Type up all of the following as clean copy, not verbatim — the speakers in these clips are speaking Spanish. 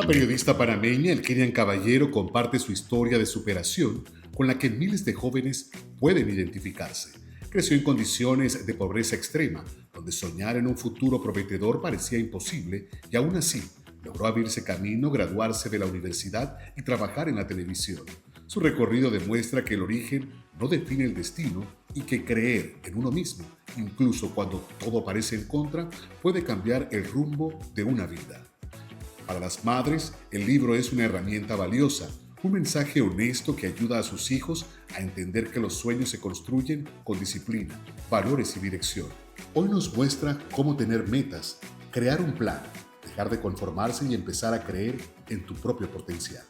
La periodista panameña Elkirian Caballero comparte su historia de superación con la que miles de jóvenes pueden identificarse. Creció en condiciones de pobreza extrema, donde soñar en un futuro prometedor parecía imposible y aún así logró abrirse camino, graduarse de la universidad y trabajar en la televisión. Su recorrido demuestra que el origen no define el destino y que creer en uno mismo, incluso cuando todo parece en contra, puede cambiar el rumbo de una vida. Para las madres, el libro es una herramienta valiosa, un mensaje honesto que ayuda a sus hijos a entender que los sueños se construyen con disciplina, valores y dirección. Hoy nos muestra cómo tener metas, crear un plan, dejar de conformarse y empezar a creer en tu propio potencial.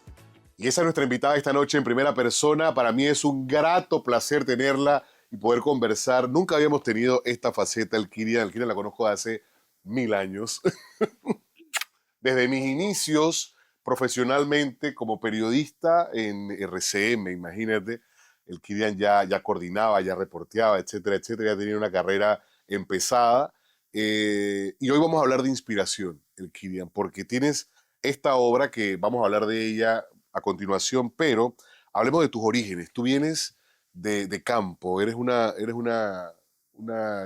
Y esa es nuestra invitada esta noche en primera persona. Para mí es un grato placer tenerla y poder conversar. Nunca habíamos tenido esta faceta, Elkirian. Elkirian la conozco hace 1000 años. Desde mis inicios profesionalmente como periodista en RCM, imagínate, Elkirian ya coordinaba, ya reporteaba, etcétera, etcétera, ya tenía una carrera empezada. Y hoy vamos a hablar de inspiración, Elkirian, porque tienes esta obra que vamos a hablar de ella a continuación, pero hablemos de tus orígenes. Tú vienes de campo, eres una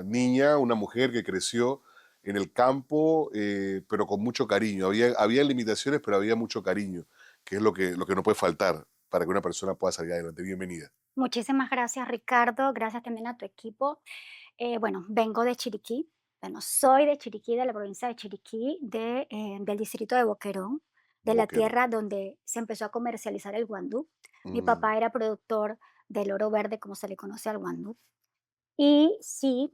niña, una mujer que creció en el campo, pero con mucho cariño. Había limitaciones, pero había mucho cariño, que es lo que no puede faltar para que una persona pueda salir adelante. Bienvenida. Muchísimas gracias, Ricardo. Gracias también a tu equipo. Bueno, vengo de Chiriquí. Bueno, soy de Chiriquí, de la provincia de Chiriquí, del distrito de Boquerón, de la Boquerón. tierra donde se empezó a comercializar el guandú. Mi Mm, papá era productor del oro verde, como se le conoce al guandú. Y sí,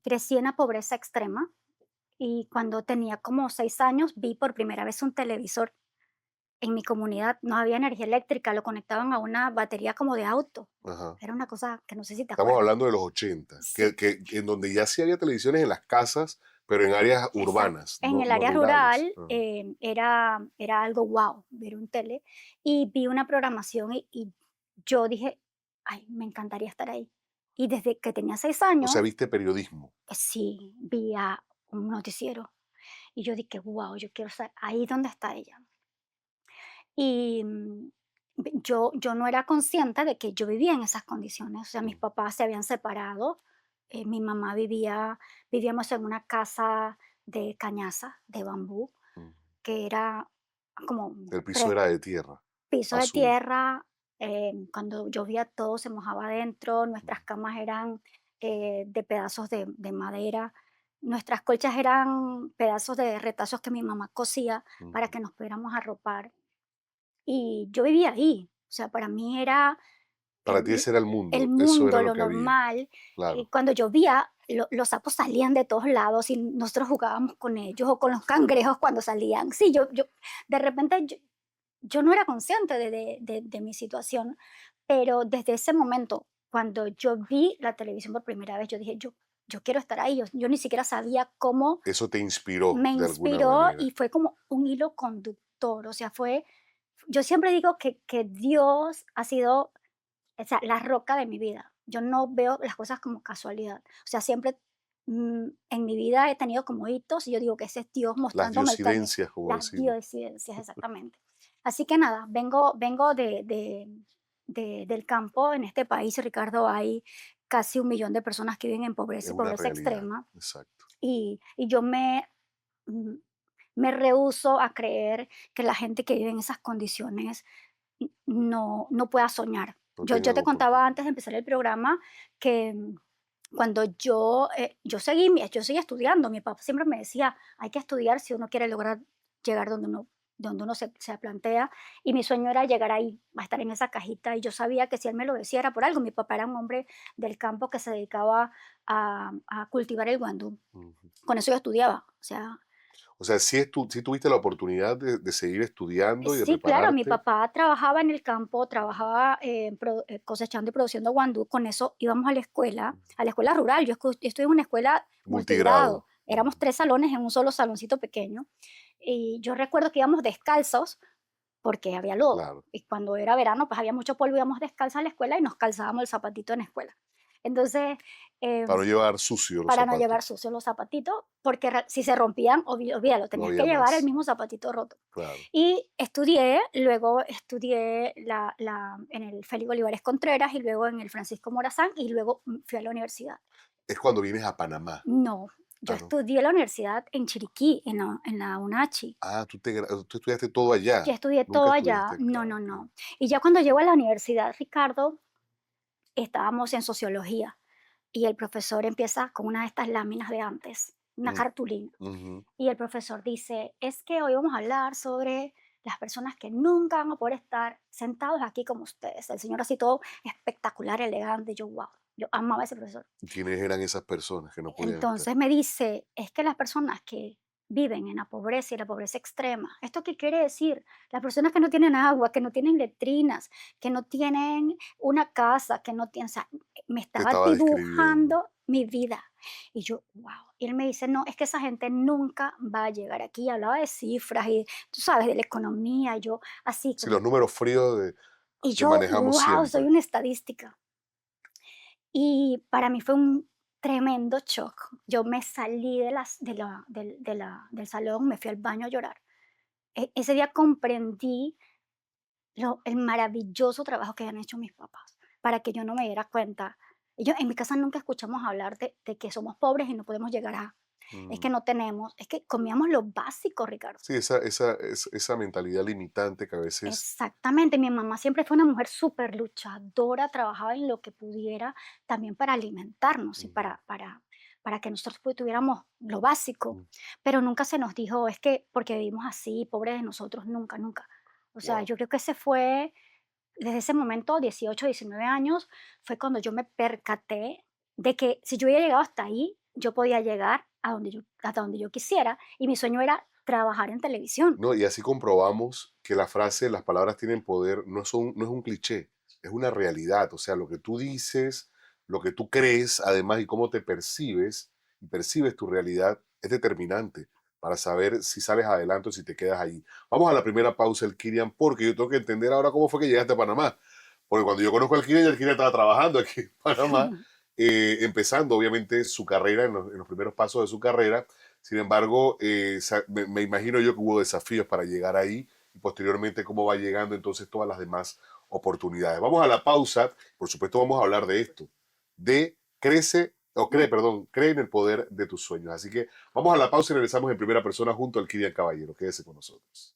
crecí en la pobreza extrema. Y cuando tenía como 6 años, vi por primera vez un televisor. En mi comunidad no había energía eléctrica, lo conectaban a una batería como de auto. ajá. Era una cosa que no sé si te Estamos acuerdas. hablando de los 80, Sí, en donde ya sí había televisiones en las casas, pero en áreas exacto. urbanas, En el no área rurales. rural, Ajá. era algo guau ver un tele, y vi una programación y yo dije: "Ay, me encantaría estar ahí". Y desde que tenía 6 O sea, años, viste periodismo. sí, vi a un noticiero y yo dije: "Guau, yo quiero estar ahí donde está ella". Y, yo no era consciente de que yo vivía en esas condiciones. O sea, mis Mm, papás se habían separado, mi mamá vivíamos en una casa de cañaza, de bambú, mm. que era como El piso 3 era de tierra, pisos de azul. tierra. Cuando llovía todo se mojaba adentro, Mm, nuestras camas eran, de pedazos de madera, nuestras colchas eran pedazos de retazos que mi mamá cosía para ujú. que nos pudiéramos arropar. Y yo vivía ahí, o sea, para mí era Para ti el ese era el el mundo, eso era mundo, lo lo que había, normal. claro. Cuando llovía, los sapos salían de todos lados y nosotros jugábamos con ellos, o con los cangrejos cuando salían. Sí, yo de repente yo no era consciente de mi situación, pero desde ese momento, cuando yo vi la televisión por primera vez, yo dije: "Yo quiero estar ahí". Yo ni siquiera sabía cómo. Eso te inspiró Me de alguna inspiró manera. y fue como un hilo conductor, o sea, yo siempre digo que Dios ha sido, o sea, la roca de mi vida. Yo no veo las cosas como casualidad. O sea, siempre, en mi vida he tenido como hitos y yo digo que ese es Dios Las mostrándome el camino. diosidencias, como Las decimos. diosidencias, exactamente. Así que nada, vengo del campo. En este país, Ricardo, hay casi 1 millón de personas que viven en Es pobreza y una pobreza realidad, extrema, exacto. y yo mm, me rehúso a creer que la gente que vive en esas condiciones no pueda soñar. No Yo tengan te contaba oportunidad. antes de empezar el programa que, cuando yo seguía estudiando. Mi papá siempre me decía: "Hay que estudiar si uno quiere lograr llegar donde uno se plantea", y mi sueño era llegar ahí, a estar en esa cajita, y yo sabía que si él me lo decía era por algo. Mi papá era un hombre del campo que se dedicaba a cultivar el guandú. Ujú. Con eso yo estudiaba, o sea. O sea, sí tuviste la oportunidad de seguir estudiando y de Sí, claro, mi prepararte. papá trabajaba en el campo, trabajaba, cosechando y produciendo guandú. Con eso íbamos a la escuela rural. Yo estuve en una escuela multigrado. Multigrado. Éramos 3 salones en un solo saloncito pequeño. Y yo recuerdo que íbamos descalzos porque había lodo. Claro. Y cuando era verano, pues había mucho polvo, íbamos descalzos a la escuela y nos calzábamos el zapatito en la escuela. Entonces, Para no llevar sucio los para no zapatos. llevar sucios los zapatitos, porque si se rompían, olvídalo, No tenías que había llevar el más. mismo zapatito roto. Claro. Y luego estudié en el Félix Olivares Contreras y luego en el Francisco Morazán y luego fui a la universidad. Es cuando vienes a Panamá. No, yo Ah, ¿no? estudié la universidad en Chiriquí, en la UNACHI. Ah, tú estudiaste todo Ya allá. estudié Nunca todo allá. estuviste No, acá. no, Ok. no. Y ya cuando llego a la universidad, Ricardo, estábamos en sociología y el profesor empieza con una de estas láminas de antes, una Mm, cartulina. ujú. Y el profesor dice, es que hoy vamos a hablar sobre las personas que nunca van a poder estar sentados aquí como ustedes. El señor así todo espectacular, elegante. Yo, wow, yo amaba a ese profesor. ¿Y quiénes eran esas personas que no podían estar? Entonces me dice, es que las personas que viven en la pobreza y la pobreza extrema, ¿esto qué quiere decir? Las personas que no tienen agua, que no tienen letrinas, que no tienen una casa, que no tienen, o sea, me Te estaba estaba describiendo. dibujando mi vida. Y yo, wow. Y él me dice, no, es que esa gente nunca va a llegar aquí. Y hablaba de cifras y, tú sabes, de la economía. Y yo, así Sí, como, los números fríos y que yo, manejamos wow, soy siempre. una estadística. Y para mí fue un tremendo shock. Yo me salí del salón, me fui al baño a llorar. Ese día comprendí el maravilloso trabajo que han hecho mis papás para que yo no me diera cuenta. En mi casa nunca escuchamos hablar de que somos pobres y no podemos llegar a, es Mm. que no tenemos, es que comíamos lo básico, Ricardo. Sí, esa mentalidad limitante que a veces. Exactamente, mi mamá siempre fue una mujer súper luchadora, trabajaba en lo que pudiera también para alimentarnos y Ujú. para que nosotros pues, tuviéramos lo básico, Mm. pero nunca se nos dijo, es que porque vivimos así, pobres de nosotros, nunca, nunca. O sea, Wow. yo creo que ese fue, desde ese momento, 18, 19 años, fue cuando yo me percaté de que si yo hubiera llegado hasta ahí, yo podía llegar hasta donde yo quisiera y mi sueño era trabajar en televisión. No, y así comprobamos que la frase, las palabras tienen poder, no es un cliché, es una realidad. O sea, lo que tú dices, lo que tú crees, además, y cómo te percibes, y percibes tu realidad, es determinante para saber si sales adelante o si te quedas ahí. Vamos a la primera pausa, el Kirian, porque yo tengo que entender ahora cómo fue que llegaste a Panamá. Porque cuando yo conozco al Kirian, el Kirian estaba trabajando aquí en Panamá, empezando obviamente su carrera, en los primeros pasos de su carrera. Sin embargo, me imagino yo que hubo desafíos para llegar ahí y posteriormente cómo va llegando entonces todas las demás oportunidades. Vamos a la pausa, por supuesto vamos a hablar de esto, de cree en el poder de tus sueños. Así que vamos a la pausa y regresamos en primera persona junto al Kirian Caballero. Quédese con nosotros.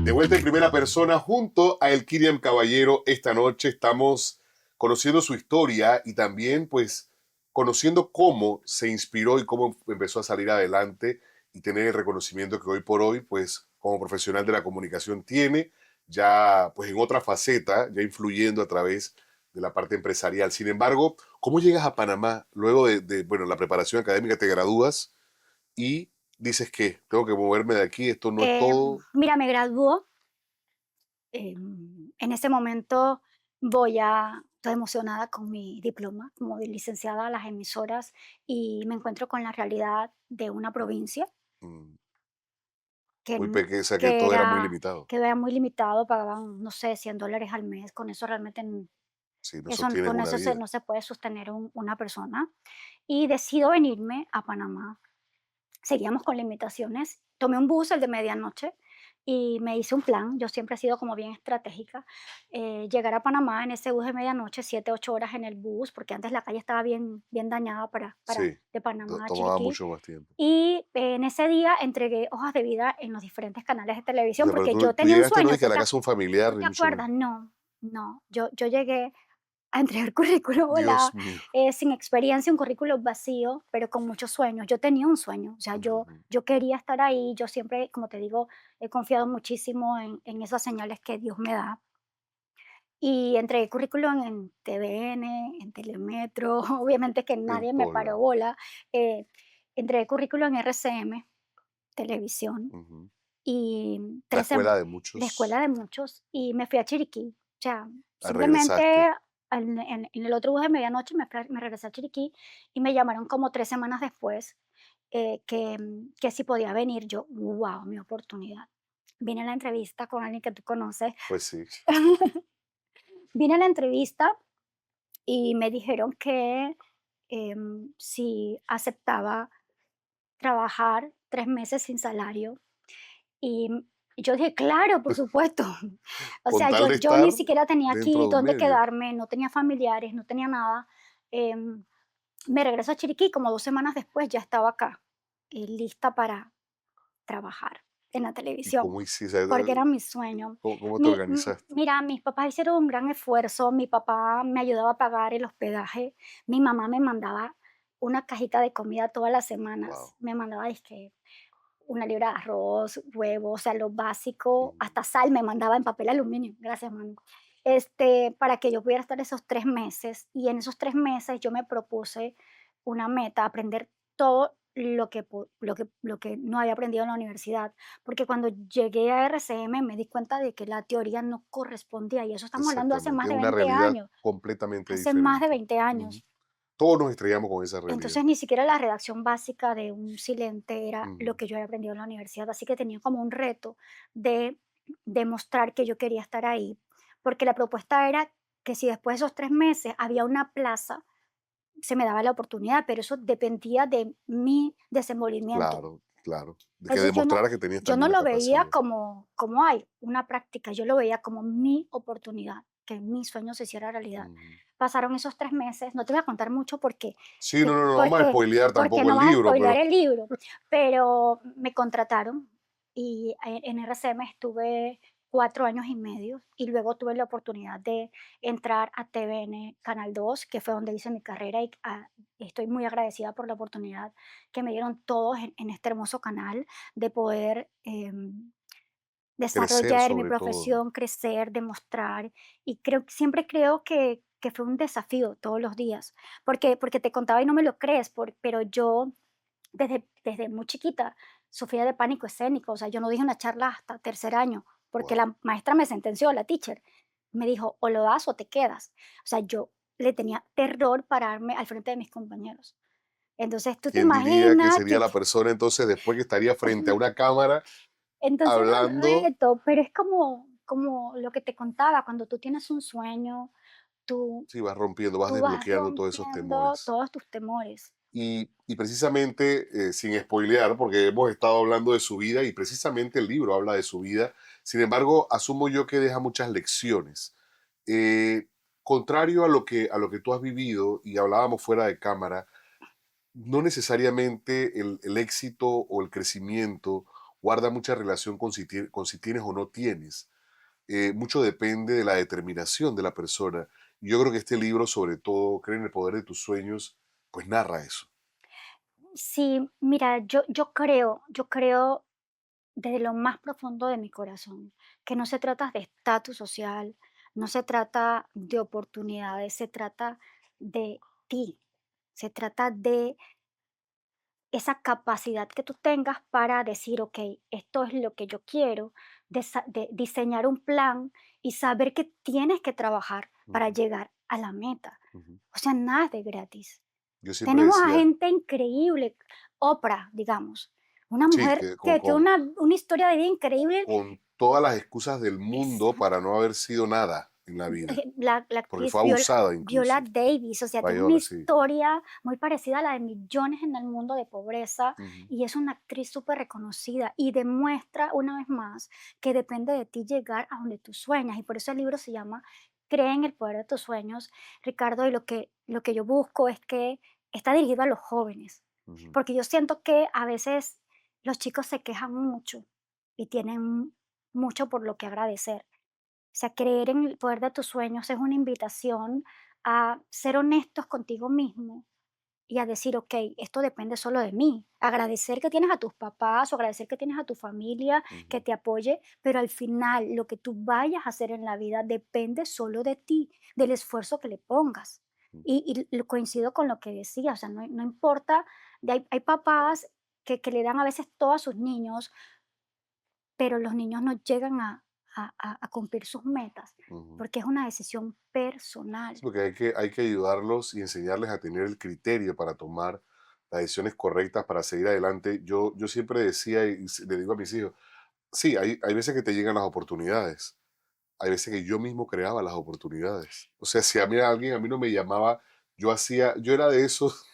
De vuelta en primera persona junto a el Kiriam Caballero. Esta noche estamos conociendo su historia y también pues conociendo cómo se inspiró y cómo empezó a salir adelante y tener el reconocimiento que hoy por hoy pues como profesional de la comunicación tiene, ya pues en otra faceta, ya influyendo a través de la parte empresarial. Sin embargo, ¿cómo llegas a Panamá luego bueno, la preparación académica, te gradúas y dices que tengo que moverme de aquí, esto no es todo? Mira, me graduó. En ese momento estoy emocionada con mi diploma como de licenciada a las emisoras y me encuentro con la realidad de una provincia Mm, que, muy pequeña, o sea que que todo era muy era, limitado. que era muy limitado, pagaban, no sé, $100 al mes, con eso realmente, Sí, no sostienes con una eso vida. no se puede sostener una persona. Y decido venirme a Panamá. Seguíamos con limitaciones. Tomé un bus, el de medianoche, y me hice un plan. Yo siempre he sido como bien estratégica. Llegar a Panamá en ese bus de medianoche, 7, 8 horas en el bus, porque antes la calle estaba bien, bien dañada Sí, de Panamá a tomaba Chiriquí. mucho más tiempo. Y en ese día entregué hojas de vida en los diferentes canales de O televisión, sea, pero porque tú, yo tú tenía un llegaste no sueño. dije a la casa de un familiar, ¿Tú ni te mucho menos. acuerdas? No, no. Yo llegué a entregar currículum, Dios mío. sin experiencia, un currículum vacío, pero con muchos sueños. Yo tenía un sueño, o sea, Ujú. yo quería estar ahí, yo siempre, como te digo, he confiado muchísimo en esas señales que Dios me da. Y entregué currículum en TVN, en Telemetro, obviamente que En nadie me todos paró lados. bola. Entregué currículum en RCM, televisión, Ujú. y La 13, escuela de la escuela muchos. de muchos, y me fui a Chiriquí. O sea, simplemente Regresaste. en el otro bus de medianoche me regresé a Chiriquí y me llamaron como 3 semanas después, que si podía venir. Yo, guau, mi oportunidad. Vine a la entrevista con alguien que tú conoces. Pues sí. Vine a la entrevista y me dijeron que, si aceptaba trabajar 3 meses sin salario. Y yo dije: "Claro, por supuesto". O Con sea, tal de yo ni estar siquiera tenía dentro aquí de un dónde medio. quedarme, no tenía familiares, no tenía nada. Em, Me regreso a Chiriquí, como 2 semanas después ya estaba acá, lista para trabajar en la ¿Y televisión, cómo hiciste? porque era mi sueño. ¿Cómo te organizaste? Mira, mis papás hicieron un gran esfuerzo, mi papá me ayudaba a pagar el hospedaje, mi mamá me mandaba una cajita de comida todas las semanas, Wow. me mandaba, dizque una libra de arroz, huevos, o sea, lo básico, hasta sal me mandaba en papel aluminio, gracias mami, para que yo pudiera estar esos 3 meses, y en esos 3 meses yo me propuse una meta, aprender todo lo que no había aprendido en la universidad, porque cuando llegué a RCM me di cuenta de que la teoría no correspondía, y eso estamos hablando hace Exactamente. más Es de una 20 realidad años, completamente hace más de diferente. 20 Ujú. años. Todos nos estrellamos con esa realidad. Entonces, ni siquiera la redacción básica de un silente era lo Ujú. que yo había aprendido en la universidad, así que tenía como un reto de demostrar que yo quería estar ahí, porque la propuesta era que si después de esos 3 meses había una plaza, se me daba la oportunidad, pero eso dependía de mi desenvolvimiento. Claro, claro. De que Entonces, yo no demostrara que tenías yo no también la lo veía capacidad. como, hay una práctica, yo lo veía como mi oportunidad, que mi sueño se hiciera realidad. Ujú. Pasaron esos 3 meses, no te voy a contar mucho porque Sí, no, no, no vamos a porque spoilear porque tampoco no el vas a libro, spoilear pero el libro, pero me contrataron y en RCM estuve 4 años y medio, y luego tuve la oportunidad de entrar a TVN Canal 2, que fue donde hice mi carrera, y, estoy muy agradecida por la oportunidad que me dieron todos en este hermoso canal de poder, crecer desarrollar mi sobre todo. profesión, crecer, demostrar, y siempre creo que fue un desafío todos los días, porque te contaba y no me lo crees, pero yo desde muy chiquita sufría de pánico escénico, o sea, yo no dije una charla hasta tercer año, porque Wow. la maestra me sentenció, la teacher, me dijo: "O lo das o te quedas". O sea, yo le tenía terror pararme al frente de mis compañeros. Entonces, tú te ¿Quién diría que imaginas sería que la persona entonces después que estaría frente a una cámara entonces era un hablando? reto, pero es como lo que te contaba, cuando tú tienes un sueño, tú Sí, vas rompiendo, vas tú vas desbloqueando todos esos rompiendo temores. todos tus temores. Y precisamente, sin spoilear, porque hemos estado hablando de su vida y precisamente el libro habla de su vida, sin embargo, asumo yo que deja muchas lecciones. Eh, Contrario a lo que tú has vivido y hablábamos fuera de cámara, no necesariamente el éxito o el crecimiento guarda mucha relación con si tienes o no tienes. Mucho depende de la determinación de la persona. Y yo creo que este libro, sobre todo, Cree en el poder de tus sueños, pues narra eso. Sí, mira, yo creo desde lo más profundo de mi corazón, que no se trata de estatus social, no se trata de oportunidades, se trata de ti, se trata de esa capacidad que tú tengas para decir: "Ok, esto es lo que yo quiero", de diseñar un plan y saber que tienes que trabajar para Ujú, llegar a la meta. ujú. O sea, nada es de gratis. Yo siempre Tenemos a decía, gente increíble, Oprah, digamos, una sí, mujer que que una historia de vida increíble. con todas las excusas del mundo para Exacto. no haber sido nada en la vida, La porque actriz fue abusada Viola incluso. Davis, o sea, tiene una Viola, sí. historia muy parecida a la de millones en el mundo de pobreza, Ujú, y es una actriz súper reconocida y demuestra una vez más que depende de ti llegar a donde tú sueñas, y por eso el libro se llama Cree en el poder de tus sueños, Ricardo, y lo que yo busco es que está dirigido a los jóvenes, ujú. porque yo siento que a veces los chicos se quejan mucho y tienen mucho por lo que agradecer. O sea, creer en el poder de tus sueños es una invitación a ser honestos contigo mismo y a decir: ok, esto depende solo de mí. Agradecer que tienes a tus papás o agradecer que tienes a tu familia que Ujú, te apoye, pero al final lo que tú vayas a hacer en la vida depende solo de ti, del esfuerzo que le pongas. ujú. Y coincido con lo que decía, o sea, no importa, hay papás que le dan a veces todo a sus niños, pero los niños no llegan a a cumplir sus metas, Ujú. porque es una decisión personal. Sí, porque hay que ayudarlos y enseñarles a tener el criterio para tomar las decisiones correctas para seguir adelante. Yo siempre decía y le digo a mis hijos, sí, hay veces que te llegan las oportunidades, hay veces que yo mismo creaba las oportunidades. O sea, si a mí no me llamaba, yo era de esos.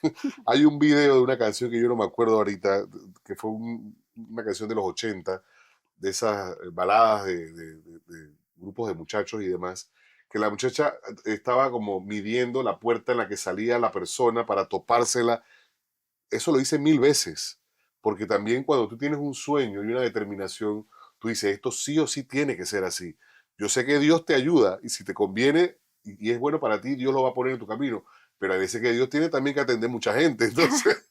Hay un video de una canción que yo no me acuerdo ahorita, que fue una canción de los 80 de esas baladas de grupos de muchachos y demás, que la muchacha estaba como midiendo la puerta en la que salía la persona para topársela. Eso lo hice mil veces, porque también cuando tú tienes un sueño y una determinación, tú dices, esto sí o sí tiene que ser así. Yo sé que Dios te ayuda y si te conviene y es bueno para ti, Dios lo va a poner en tu camino, pero hay veces que Dios tiene también que atender mucha gente. Entonces,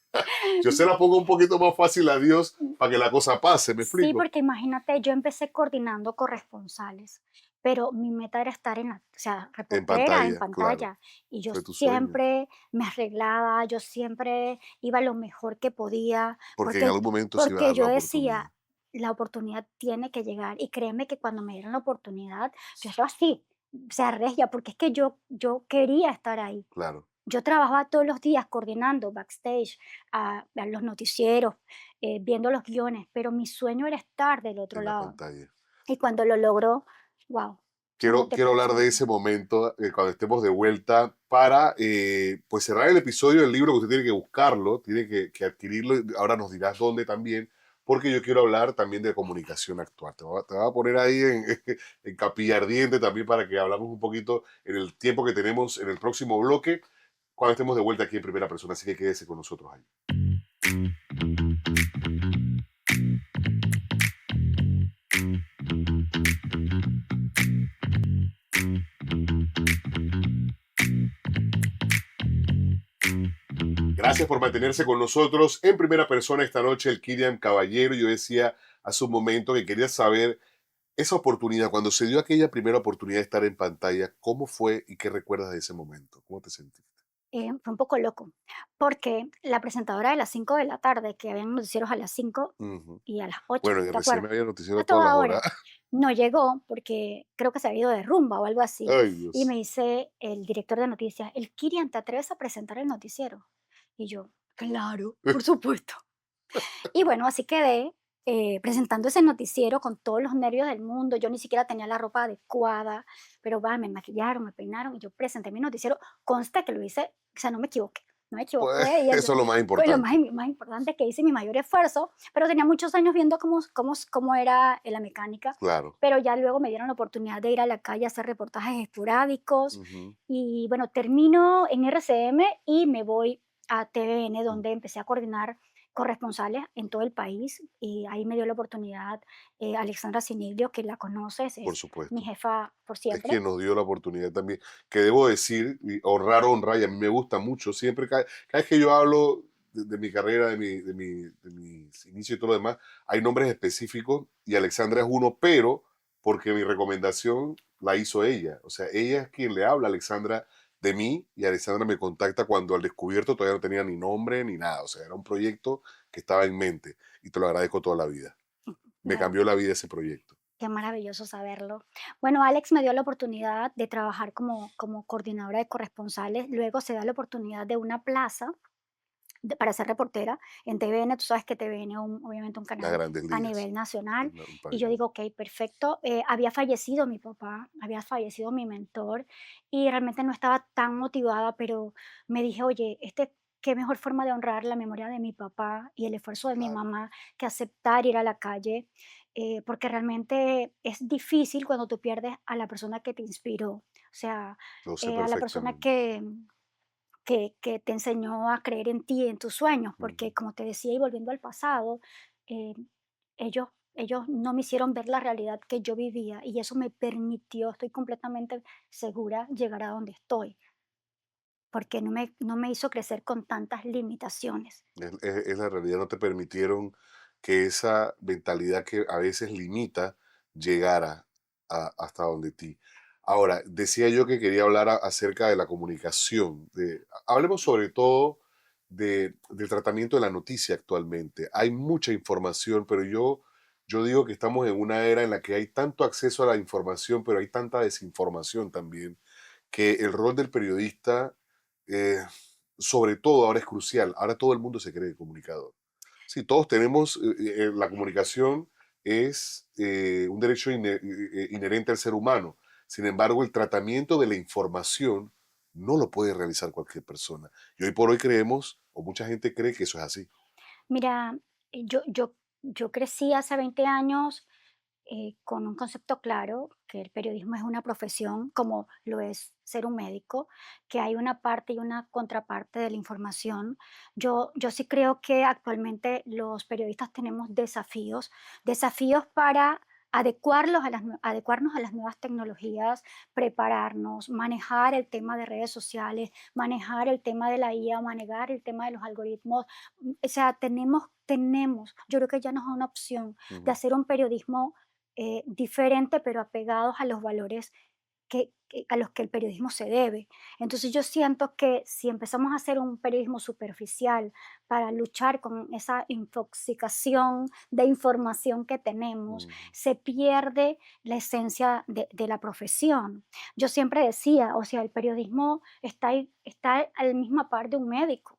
yo se la pongo un poquito más fácil a Dios para que la cosa pase, ¿me Sí, explico? porque imagínate, yo empecé coordinando corresponsales, pero mi meta era estar o sea, En reportera en pantalla, claro, pantalla. Y yo fue tu sueño. siempre me arreglaba, yo siempre iba lo mejor que podía, Porque en porque, algún momento se iba a porque dar la yo oportunidad. decía, la oportunidad tiene que llegar. Y créeme que cuando me dieron la oportunidad, yo estaba así, o sea, regia, porque es que yo quería estar ahí. Claro, Yo trabajaba todos los días coordinando backstage, a los noticieros, viendo los guiones, pero mi sueño era estar del otro en la lado. pantalla. Y cuando lo logró, wow, no te Quiero puedo hablar de explicar. ese momento cuando estemos de vuelta para pues cerrar el episodio del libro que usted tiene que buscarlo, tiene que adquirirlo. Ahora nos dirás dónde también, porque yo quiero hablar también de comunicación actual. Te voy a poner ahí en capilla ardiente también para que hablamos un poquito en el tiempo que tenemos en el próximo bloque, cuando estemos de vuelta aquí en primera persona. Así que quédese con nosotros ahí. Gracias por mantenerse con nosotros en primera persona esta noche, el Kiriam Caballero. Yo decía hace un momento que quería saber esa oportunidad, cuando se dio aquella primera oportunidad de estar en pantalla, ¿cómo fue y qué recuerdas de ese momento? ¿Cómo te sentiste? Fue un poco loco, porque la presentadora de las 5 de la tarde, que habían noticieros a las 5 Ujú. y a las 8, Bueno, en ¿te RCM acuerdas? había noticiero A a todas las toda horas. hora. No llegó porque creo que se había ido de rumba o algo así. Ay, Y me Dios. dice el director de noticias, el Kirian, ¿te atreves a presentar el noticiero? Y yo, claro, por supuesto. Y bueno, así quedé presentando ese noticiero con todos los nervios del mundo. Yo ni siquiera tenía la ropa adecuada, pero va, me maquillaron, me peinaron y yo presenté mi noticiero. Consta que lo hice, o sea, no me equivoqué, no me Pues equivoqué y eso eso es lo más fue lo más, importante. más importante que hice, mi mayor esfuerzo, pero tenía muchos años viendo cómo era la mecánica, Claro. pero ya luego me dieron la oportunidad de ir a la calle a hacer reportajes esporádicos Ujú. y bueno, termino en RCM y me voy a TVN, Mm. donde empecé a coordinar corresponsales en todo el país y ahí me dio la oportunidad Alexandra Siniglio, que la conoces, Por es mi supuesto. jefa por Es siempre. quien nos dio la oportunidad también. Que debo decir, y honrar honra, y a mí me gusta mucho, siempre, cada vez que yo hablo de mi carrera, de mis inicios y todo lo demás, hay nombres específicos y Alexandra es uno, pero porque mi recomendación la hizo ella. O sea, ella es quien le habla a Alexandra de mí y Alexandra me contacta cuando al descubierto todavía no tenía ni nombre ni nada. O sea, era un proyecto que estaba en mente y te lo agradezco toda la vida. Me Bueno, cambió la vida ese proyecto. qué maravilloso saberlo. Bueno, Alex me dio la oportunidad de trabajar como coordinadora de corresponsales, luego se da la oportunidad de una plaza para ser reportera en TVN. Tú sabes que TVN es obviamente un Las canal grandes a ligas. nivel nacional. Un Y país yo grande. digo, ok, perfecto. Había fallecido mi papá, había fallecido mi mentor y realmente no estaba tan motivada, pero me dije, oye, qué mejor forma de honrar la memoria de mi papá y el esfuerzo de mi Claro. mamá que aceptar ir a la calle, porque realmente es difícil cuando tú pierdes a la persona que te inspiró, o sea, Lo sé a la persona perfectamente. que te enseñó a creer en ti, en tus sueños, porque Ujú. como te decía y volviendo al pasado, eh, ellos no me hicieron ver la realidad que yo vivía y eso me permitió, estoy completamente segura, llegar a donde estoy, porque no me hizo crecer con tantas limitaciones. Es la realidad, no te permitieron que esa mentalidad que a veces limita llegara hasta donde ti. Ahora, decía yo que quería hablar acerca de la comunicación. Hablemos sobre todo del tratamiento de la noticia actualmente. Hay mucha información, pero yo Yo digo que estamos en una era en la que hay tanto acceso a la información, pero hay tanta desinformación también, que el rol del periodista, eh, sobre todo ahora es crucial. Ahora todo el mundo se cree comunicador. Sí, todos tenemos, la comunicación es un derecho inherente al ser humano. Sin embargo, el tratamiento de la información no lo puede realizar cualquier persona. Y hoy por hoy creemos, o mucha gente cree que eso es así. Mira, yo crecí hace 20 años con un concepto claro, que el periodismo es una profesión, como lo es ser un médico, que hay una parte y una contraparte de la información. Yo sí creo que actualmente los periodistas tenemos desafíos, desafíos para adecuarnos a las nuevas tecnologías, prepararnos, manejar el tema de redes sociales, manejar el tema de la IA, manejar el tema de los algoritmos. O sea, yo creo que ya nos da una opción de Ujú. hacer un periodismo diferente, pero apegados a los valores a los que el periodismo se debe. Entonces yo siento que si empezamos a hacer un periodismo superficial para luchar con esa intoxicación de información que tenemos, Ujú. se pierde la esencia de la profesión. Yo siempre decía, o sea, el periodismo está a la misma par de un médico.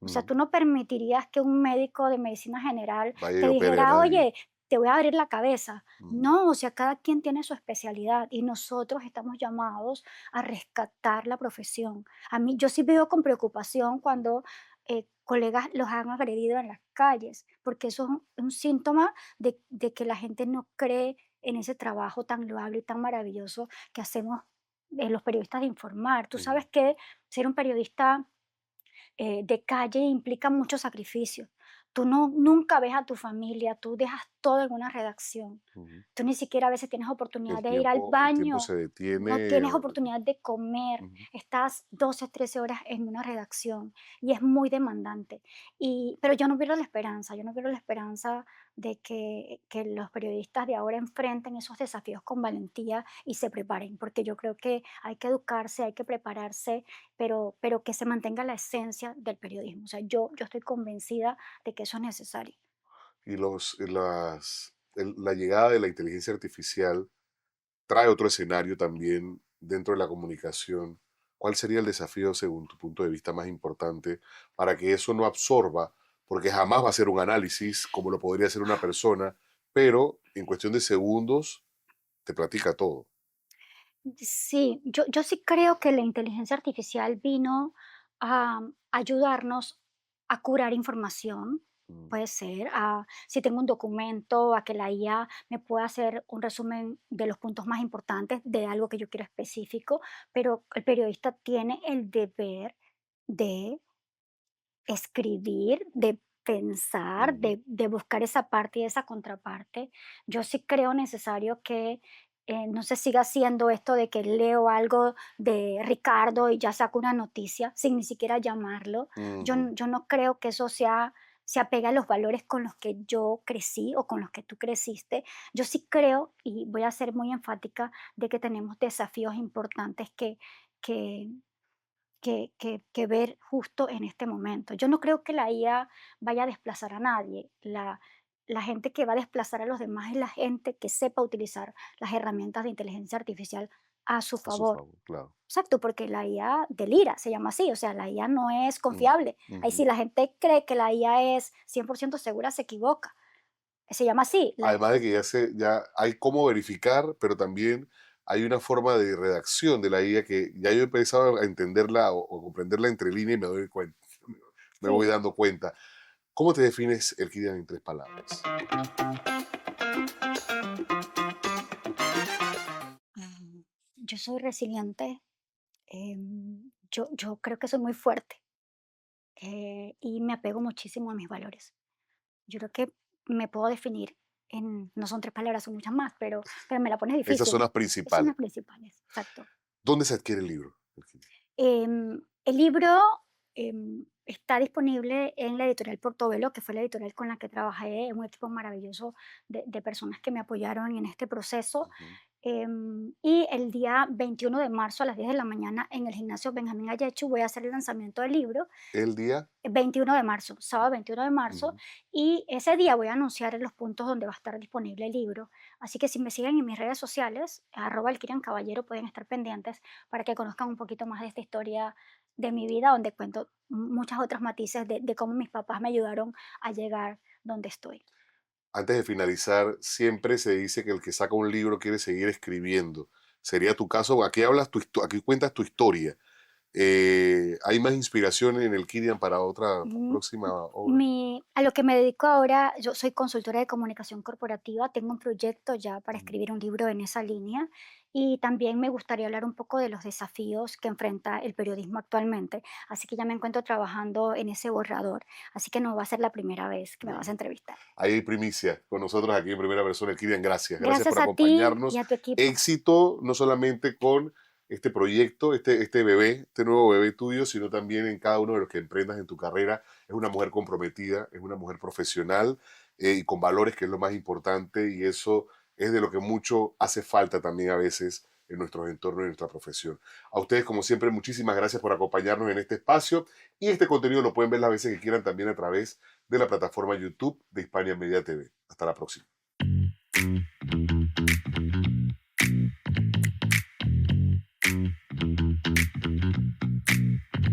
O sea, Ujú. tú no permitirías que un médico de medicina general Vaya y te opere a dijera, nadie. oye, te voy a abrir la cabeza. Ujú. No, o sea, cada quien tiene su especialidad y nosotros estamos llamados a rescatar la profesión. A mí, yo sí veo con preocupación cuando colegas los han agredido en las calles, porque eso es un síntoma de que la gente no cree en ese trabajo tan loable y tan maravilloso que hacemos los periodistas de informar. Tú Ujú. sabes que ser un periodista de calle implica mucho sacrificio. Tú nunca ves a tu familia, tú dejas todo en una redacción. Ujú. Tú ni siquiera a veces tienes oportunidad de ir al El tiempo baño, se no detiene. tienes oportunidad de comer, Ujú. estás 12, 13 horas en una redacción y es muy demandante. Pero yo no pierdo la esperanza, yo no pierdo la esperanza de que los periodistas de ahora enfrenten esos desafíos con valentía y se preparen, porque yo creo que hay que educarse, hay que prepararse, pero que se mantenga la esencia del periodismo. O sea, yo estoy convencida de que eso es necesario. Y la llegada de la inteligencia artificial trae otro escenario también dentro de la comunicación. ¿Cuál sería el desafío, según tu punto de vista, más importante para que eso no absorba? Porque jamás va a ser un análisis como lo podría hacer una persona, pero en cuestión de segundos te platica todo. Sí, yo sí creo que la inteligencia artificial vino a ayudarnos a curar información, Mm. puede ser, si tengo un documento, a que la IA me pueda hacer un resumen de los puntos más importantes de algo que yo quiero específico, pero el periodista tiene el deber de escribir, de pensar, Ujú. de buscar esa parte y esa contraparte. Yo sí creo necesario que no se siga haciendo esto de que leo algo de Ricardo y ya saco una noticia sin ni siquiera llamarlo. Ujú. Yo no creo que eso se apegue a los valores con los que yo crecí o con los que tú creciste. Yo sí creo, y voy a ser muy enfática, de que tenemos desafíos importantes que, que ver justo en este momento. Yo no creo que la IA vaya a desplazar a nadie. La gente que va a desplazar a los demás es la gente que sepa utilizar las herramientas de inteligencia artificial a su A su favor. favor, claro. Exacto, porque la IA delira, se llama así, o sea, la IA no es Ujú. confiable. Ahí Ujú. si la gente cree que la IA es 100% segura, se equivoca. Se llama así. Además de que ya hay cómo verificar, pero también hay una forma de redacción de la IA que ya yo he empezado a entenderla o comprenderla entre líneas y me doy cuenta, me voy Sí. dando cuenta. ¿Cómo te defines el Kilian en 3 palabras? Yo soy resiliente, yo creo que soy muy fuerte. Y me apego muchísimo a mis valores. Yo creo que me puedo definir no son 3 palabras, son muchas más, pero me la pones Esas son difícil. las Esas son principales. las principales, exacto. ¿Dónde se adquiere el libro? El Kilian? El libro, está disponible en la editorial Portobelo, que fue la editorial con la que trabajé, un equipo maravilloso de personas que me apoyaron en este proceso. Ujú. Y el día 21 de marzo a las 10 de la mañana en el gimnasio Benjamín Ayachu voy a hacer el lanzamiento del libro. El día. 21 de marzo, sábado 21 de marzo, Ujú. y ese día voy a anunciar en los puntos donde va a estar disponible el libro. Así que si me siguen en mis redes sociales, arroba el Kirian Caballero, pueden estar pendientes para que conozcan un poquito más de esta historia de mi vida, donde cuento muchas otras matices de cómo mis papás me ayudaron a llegar donde estoy. Antes de finalizar, siempre se dice que el que saca un libro quiere seguir escribiendo. ¿Sería tu caso? Aquí hablas aquí cuentas tu historia. ¿Hay más inspiración en el Kirian para otra Mm, próxima obra? a lo que me dedico ahora, yo soy consultora de comunicación corporativa, tengo un proyecto ya para Ujú. escribir un libro en esa línea y también me gustaría hablar un poco de los desafíos que enfrenta el periodismo actualmente, así que ya me encuentro trabajando en ese borrador, así que no va a ser la primera vez que me vas a Bueno, entrevistar. ahí hay primicia con nosotros aquí en primera persona. El Kirian, gracias. Gracias Gracias por a ti y acompañarnos. a tu equipo. Éxito no solamente con este proyecto, este bebé, este nuevo bebé tuyo, sino también en cada uno de los que emprendas en tu carrera. Es una mujer comprometida, es una mujer profesional y con valores, que es lo más importante, y eso es de lo que mucho hace falta también a veces en nuestros entornos y en nuestra profesión. A ustedes, como siempre, muchísimas gracias por acompañarnos en este espacio, y este contenido lo pueden ver las veces que quieran también a través de la plataforma YouTube de Hispania Media TV. Hasta la próxima.